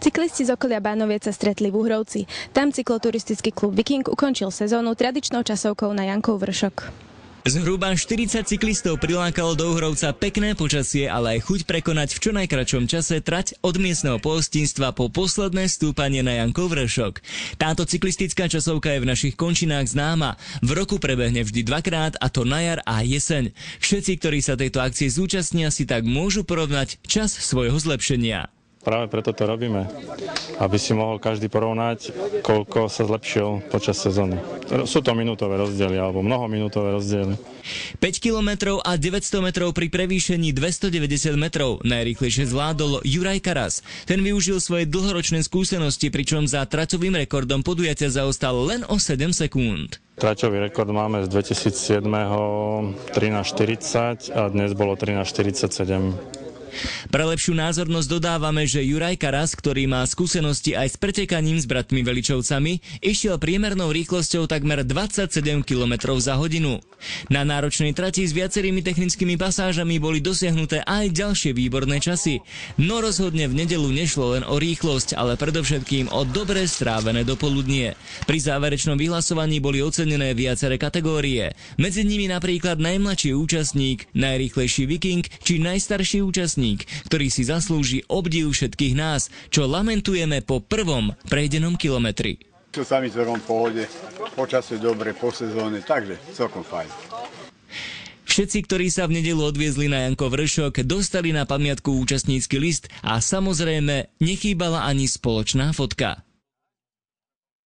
Cyklisti z okolia Bánoviec sa stretli v Uhrovci. Tam cykloturistický klub Viking ukončil sezónu tradičnou časovkou na Jankov vršok. Zhruba 40 cyklistov prilákalo do Uhrovca pekné počasie, ale aj chuť prekonať v čo najkračom čase trať od miestneho pohostinstva po posledné stúpanie na Jankov vršok. Táto cyklistická časovka je v našich končinách známa. V roku prebehne vždy dvakrát, a to na jar a jeseň. Všetci, ktorí sa tejto akcie zúčastnia, si tak môžu porovnať čas svojho zlepšenia. Práve preto to robíme, aby si mohol každý porovnať, koľko sa zlepšil počas sezóny. Sú to minútové rozdiely, alebo mnohominútové rozdiely. 5 kilometrov a 900 metrov pri prevýšení 290 metrov najrýchlejšie zvládol Juraj Karas. Ten využil svoje dlhoročné skúsenosti, pričom za traťovým rekordom podujatia zaostal len o 7 sekúnd. Traťový rekord máme z 2007. 13:40 a dnes bolo 13:47. Pre lepšiu názornosť dodávame, že Juraj Karas, ktorý má skúsenosti aj s pretekaním s bratmi Veličovcami, išiel priemernou rýchlosťou takmer 27 km za hodinu. Na náročnej trati s viacerými technickými pasážami boli dosiahnuté aj ďalšie výborné časy. No rozhodne v nedeľu nešlo len o rýchlosť, ale predovšetkým o dobre strávené dopoludnie. Pri záverečnom vyhlasovaní boli ocenené viaceré kategórie. Medzi nimi napríklad najmladší účastník, najrýchlejší Viking či najstarší účastník, ktorý si zaslúži obdiv všetkých nás, čo lamentujeme po prvom prejdenom kilometri. Tu sami celkom v pohode, počasie dobre, po sezóne, takže celkom fajn. Všetci, ktorí sa v nedeľu odviezli na Jankov vršok, dostali na pamiatku účastnícky list a samozrejme nechýbala ani spoločná fotka.